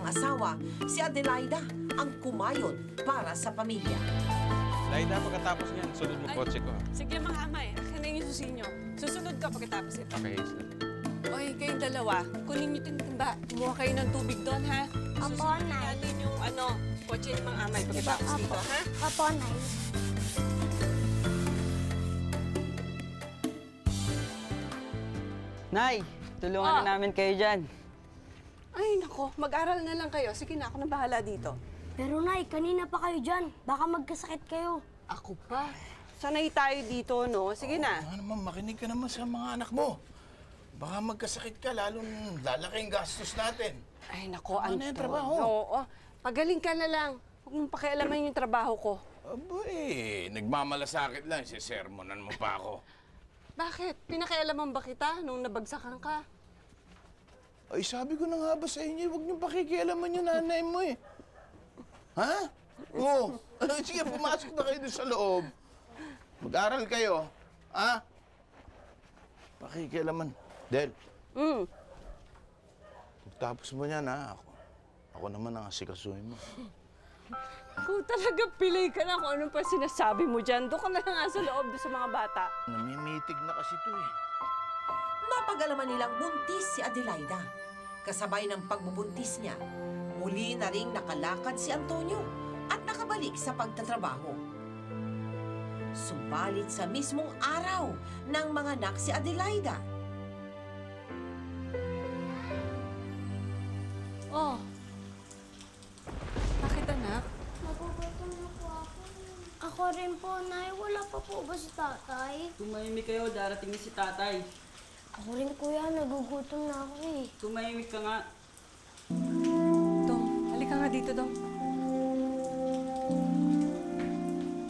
kanyang asawa, si Adelaida, ang kumayod para sa pamilya. Laida, pagkatapos niyan, sunod mo kotse ko. Sige mga amay, akin na yung susi nyo. Susunod ka pagkatapos ito. Okay, Hazel. Oy, kayong dalawa, kunin nyo yung timba. Kumuha kayo ng tubig doon, ha? Apo, Susunod Nay. natin yung kotse ng mga amay pagkatapos dito, ha? Opo, Nay. Nay, tulungan na namin kayo dyan. Ay, nako, mag-aral na lang kayo. Sige na, ako na bahala dito. Pero Nay, kanina pa kayo dyan. Baka magkasakit kayo. Ako pa? Sanay tayo dito, no? Sige na. Nga naman, makinig ka naman sa mga anak mo. Baka magkasakit ka, lalong lalaki ang gastos natin. Ay, nako, Ano na yung trabaho? Oo, pagaling ka na lang. Huwag mong pakialaman yung trabaho ko. Aba nagmamalasakit lang, sisermonan mo pa ako. Bakit? Pinakialaman ba kita nung nabagsakan ka? Ay, sabi ko na nga ba sa inyo, huwag niyong pakikialaman yung nanay mo eh. Ha? Oo. Sige, pumasok na kayo doon sa loob. Mag-aral kayo. Ha? Pakikialaman. Del, pagtapos mo niyan, ha? Ako naman ang asikasuhin mo. Kung talaga pilay ka na kung ano pa sinasabi mo dyan, doon ka na lang nga sa loob doon sa mga bata. Namimitig na kasi to eh. Mapag-alaman nilang buntis si Adelaida. Kasabay ng pagbubuntis niya, muli na ring nakalakad si Antonio at nakabalik sa pagtatrabaho. Subalit sa mismong araw ng mga anak si Adelaida. Oh. Bakit anak? Nagugutom na po ako. Ako rin po, Nay. Wala pa po ba si tatay? Tumahimik kayo, darating na si tatay. Ako rin, kuya. Nagugutom na ako eh. Tumahimik ka nga. Dong, halika nga dito, Dong.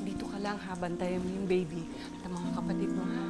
Dito ka lang ha, bantayan mo yung baby at ang mga kapatid mo ha.